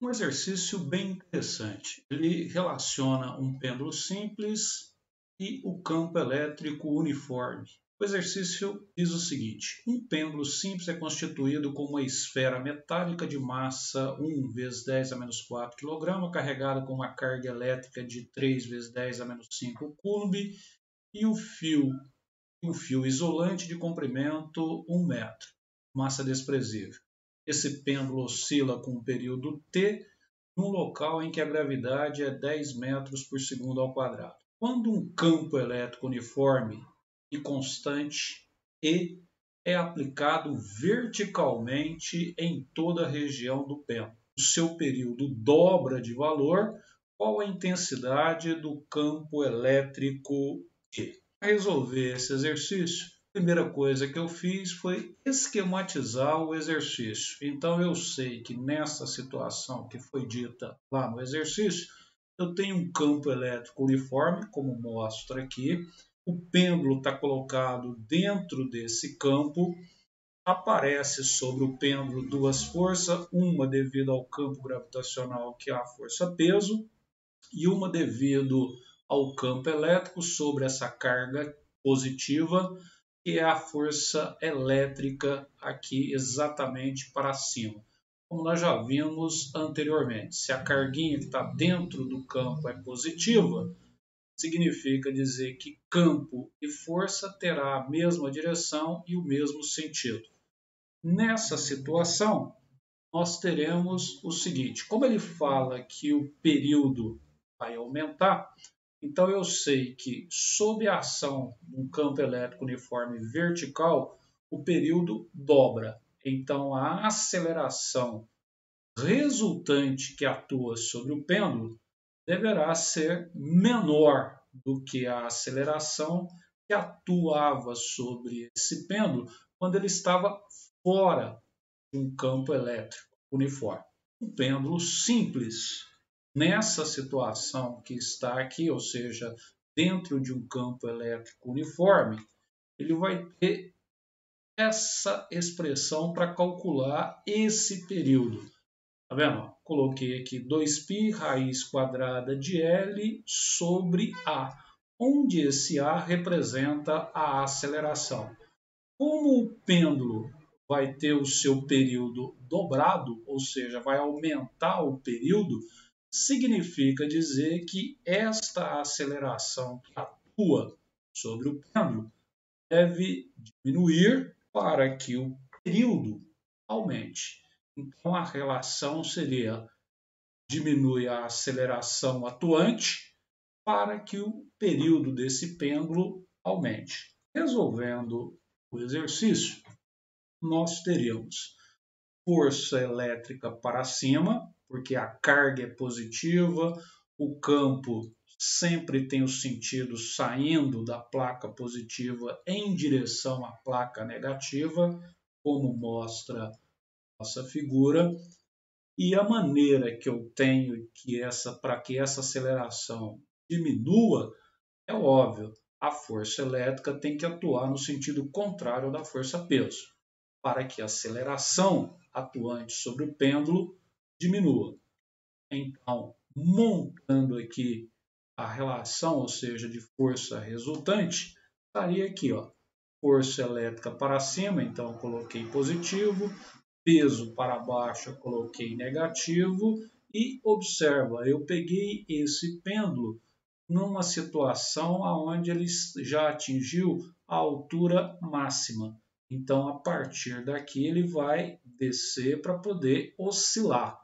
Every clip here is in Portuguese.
Um exercício bem interessante. Ele relaciona um pêndulo simples e o campo elétrico uniforme. O exercício diz o seguinte: um pêndulo simples é constituído com uma esfera metálica de massa 1 vezes 10 a menos 4 kg, carregada com uma carga elétrica de 3 vezes 10 a menos 5 coulomb e um fio isolante de comprimento 1 metro, massa desprezível. Esse pêndulo oscila com um período T num local em que a gravidade é 10 metros por segundo ao quadrado. Quando um campo elétrico uniforme e constante E é aplicado verticalmente em toda a região do pêndulo, o seu período dobra de valor, qual a intensidade do campo elétrico E? Para resolver esse exercício, a primeira coisa que eu fiz foi esquematizar o exercício. Então eu sei que nessa situação que foi dita lá no exercício, eu tenho um campo elétrico uniforme, como mostra aqui. O pêndulo está colocado dentro desse campo. Aparece sobre o pêndulo duas forças, uma devido ao campo gravitacional, que é a força-peso, e uma devido ao campo elétrico sobre essa carga positiva, que é a força elétrica aqui exatamente para cima. Como nós já vimos anteriormente, se a carguinha que está dentro do campo é positiva, significa dizer que campo e força terá a mesma direção e o mesmo sentido. Nessa situação, nós teremos o seguinte: como ele fala que o período vai aumentar, então eu sei que sob a ação de um campo elétrico uniforme vertical, o período dobra. Então a aceleração resultante que atua sobre o pêndulo deverá ser menor do que a aceleração que atuava sobre esse pêndulo quando ele estava fora de um campo elétrico uniforme. Um pêndulo simples, nessa situação que está aqui, ou seja, dentro de um campo elétrico uniforme, ele vai ter essa expressão para calcular esse período. Tá vendo? Coloquei aqui 2π raiz quadrada de L sobre A, onde esse A representa a aceleração. Como o pêndulo vai ter o seu período dobrado, ou seja, vai aumentar o período, significa dizer que esta aceleração que atua sobre o pêndulo deve diminuir para que o período aumente. Então a relação seria: diminui a aceleração atuante para que o período desse pêndulo aumente. Resolvendo o exercício, nós teríamos força elétrica para cima, porque a carga é positiva, o campo sempre tem o sentido saindo da placa positiva em direção à placa negativa, como mostra nossa figura, e a maneira que eu tenho para que essa aceleração diminua é óbvio. A força elétrica tem que atuar no sentido contrário da força-peso, para que a aceleração atuante sobre o pêndulo diminua. Então, montando aqui a relação, ou seja, de força resultante, estaria aqui, ó, força elétrica para cima, então eu coloquei positivo, peso para baixo eu coloquei negativo, e observa, eu peguei esse pêndulo numa situação onde ele já atingiu a altura máxima. Então, a partir daqui, ele vai descer para poder oscilar.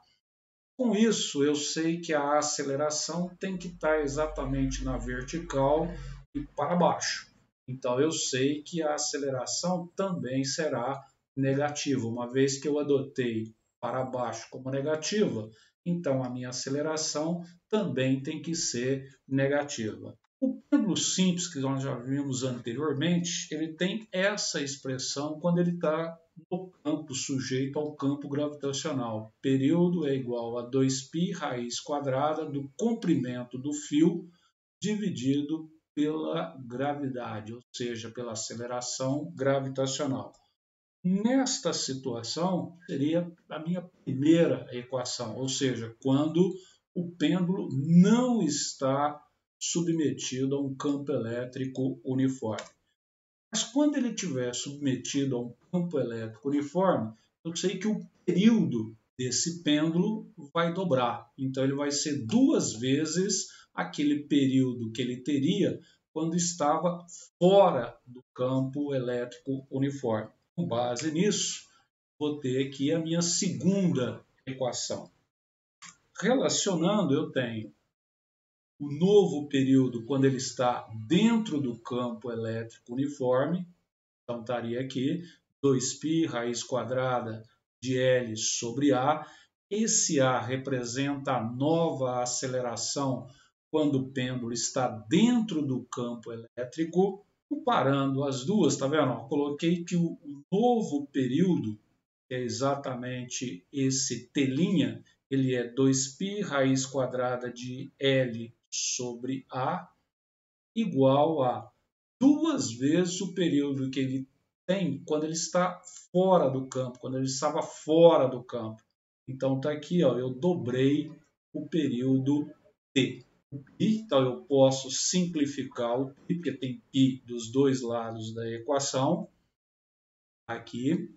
Com isso, eu sei que a aceleração tem que estar exatamente na vertical e para baixo. Então, eu sei que a aceleração também será negativa. Uma vez que eu adotei para baixo como negativa, então a minha aceleração também tem que ser negativa. O pêndulo simples que nós já vimos anteriormente, ele tem essa expressão quando ele está no campo sujeito ao campo gravitacional. Período é igual a 2π raiz quadrada do comprimento do fio dividido pela gravidade, ou seja, pela aceleração gravitacional. Nesta situação, seria a minha primeira equação, ou seja, quando o pêndulo não está submetido a um campo elétrico uniforme. Mas quando ele estiver submetido a um campo elétrico uniforme, eu sei que o período desse pêndulo vai dobrar. Então, ele vai ser 2 vezes aquele período que ele teria quando estava fora do campo elétrico uniforme. Com base nisso, vou ter aqui a minha segunda equação. Relacionando, eu tenho o novo período quando ele está dentro do campo elétrico uniforme. Então, estaria aqui 2π raiz quadrada de L sobre A. Esse A representa a nova aceleração quando o pêndulo está dentro do campo elétrico. Comparando as duas, tá vendo? Eu coloquei que o novo período, que é exatamente esse T', ele é 2π raiz quadrada de L sobre A, igual a 2 vezes o período que ele tem quando ele está fora do campo, quando ele estava fora do campo. Então está aqui, ó, eu dobrei o período T. Então eu posso simplificar o π, porque tem π dos dois lados da equação. Aqui.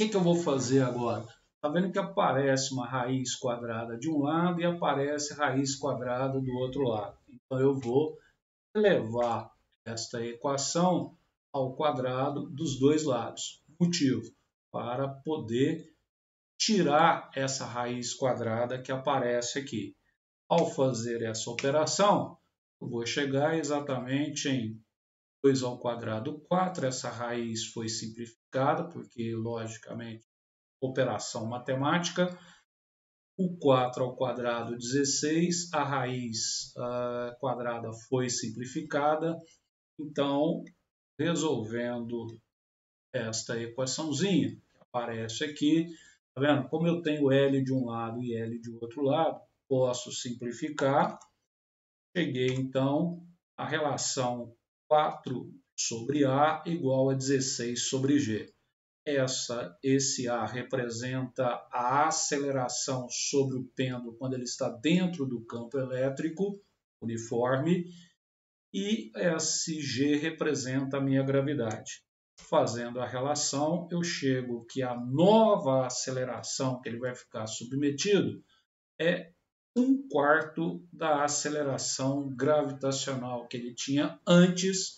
O que eu vou fazer agora? Está vendo que aparece uma raiz quadrada de um lado e aparece raiz quadrada do outro lado. Então eu vou elevar esta equação ao quadrado dos dois lados. Motivo: para poder tirar essa raiz quadrada que aparece aqui. Ao fazer essa operação, eu vou chegar exatamente em 2 ao quadrado 4. Essa raiz foi simplificada, porque, logicamente, operação matemática. O 4 ao quadrado 16, a raiz quadrada foi simplificada. Então, resolvendo esta equaçãozinha que aparece aqui, tá vendo? Como eu tenho L de um lado e L de outro lado, posso simplificar. Cheguei, então, à relação 4 sobre A igual a 16 sobre G. Esse A representa a aceleração sobre o pêndulo quando ele está dentro do campo elétrico uniforme, e esse G representa a minha gravidade. Fazendo a relação, eu chego que a nova aceleração que ele vai ficar submetido é 1/4 da aceleração gravitacional que ele tinha antes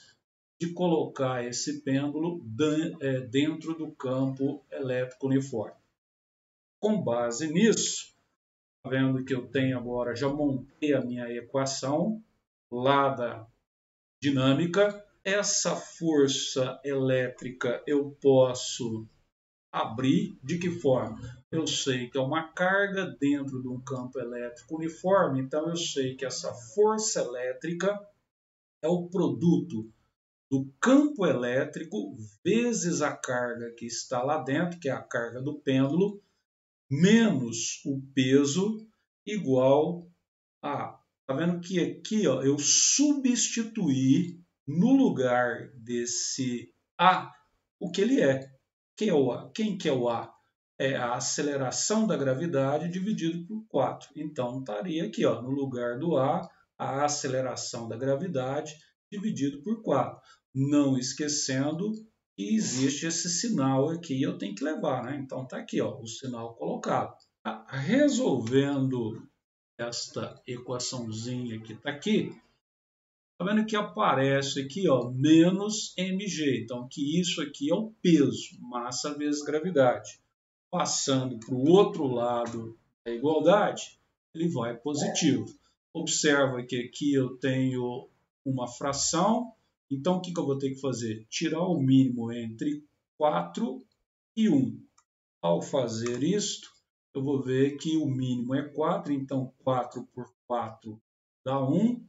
de colocar esse pêndulo dentro do campo elétrico uniforme. Com base nisso, vendo que eu tenho agora, já montei a minha equação lá da dinâmica. Essa força elétrica eu posso abrir de que forma? Eu sei que é uma carga dentro de um campo elétrico uniforme, então eu sei que essa força elétrica é o produto do campo elétrico vezes a carga que está lá dentro, que é a carga do pêndulo, menos o peso, igual a... Tá vendo que aqui, ó, eu substituí no lugar desse A o que ele é. Quem é o A? Quem que é o A? É a aceleração da gravidade dividido por 4. Então, estaria aqui, ó, no lugar do A aceleração da gravidade dividido por 4. Não esquecendo que existe esse sinal aqui e eu tenho que levar, né? Então, está aqui, ó, o sinal colocado. Resolvendo esta equaçãozinha que está aqui, tá vendo que aparece aqui, ó, menos mg. Então, que isso aqui é o peso, massa vezes gravidade. Passando para o outro lado da igualdade, ele vai positivo. Observa que aqui eu tenho uma fração. Então, o que eu vou ter que fazer? Tirar o mínimo entre 4 e 1. Ao fazer isto, eu vou ver que o mínimo é 4, então 4 por 4 dá 1,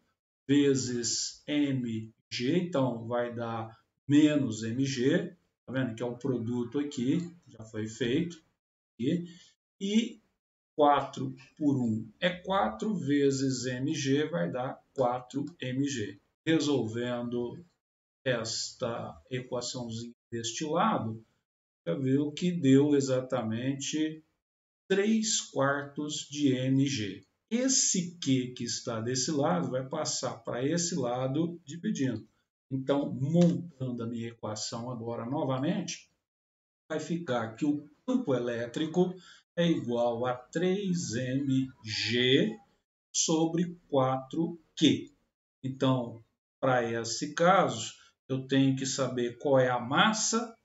vezes mg, então vai dar menos mg, tá vendo que é o produto aqui, já foi feito, aqui, e 4 por 1 é 4, vezes mg vai dar 4mg. Resolvendo esta equaçãozinha deste lado, já viu que deu exatamente 3/4 de mg. Esse Q que está desse lado vai passar para esse lado dividindo. Então, montando a minha equação agora novamente, vai ficar que o campo elétrico é igual a 3mg sobre 4Q. Então, para esse caso, eu tenho que saber qual é a massa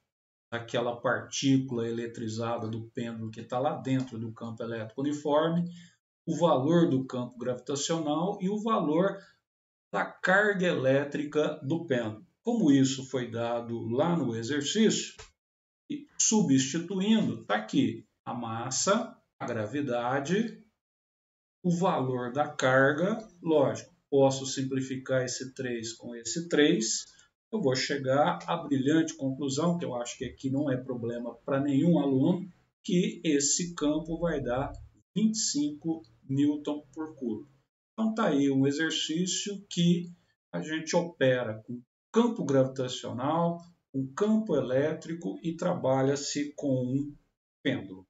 daquela partícula eletrizada do pêndulo que está lá dentro do campo elétrico uniforme, o valor do campo gravitacional e o valor da carga elétrica do pêndulo. Como isso foi dado lá no exercício, substituindo, está aqui a massa, a gravidade, o valor da carga, lógico, posso simplificar esse 3 com esse 3, eu vou chegar à brilhante conclusão, que eu acho que aqui não é problema para nenhum aluno, que esse campo vai dar 25 newton por curva. Então está aí um exercício que a gente opera com campo gravitacional, com campo elétrico e trabalha-se com um pêndulo.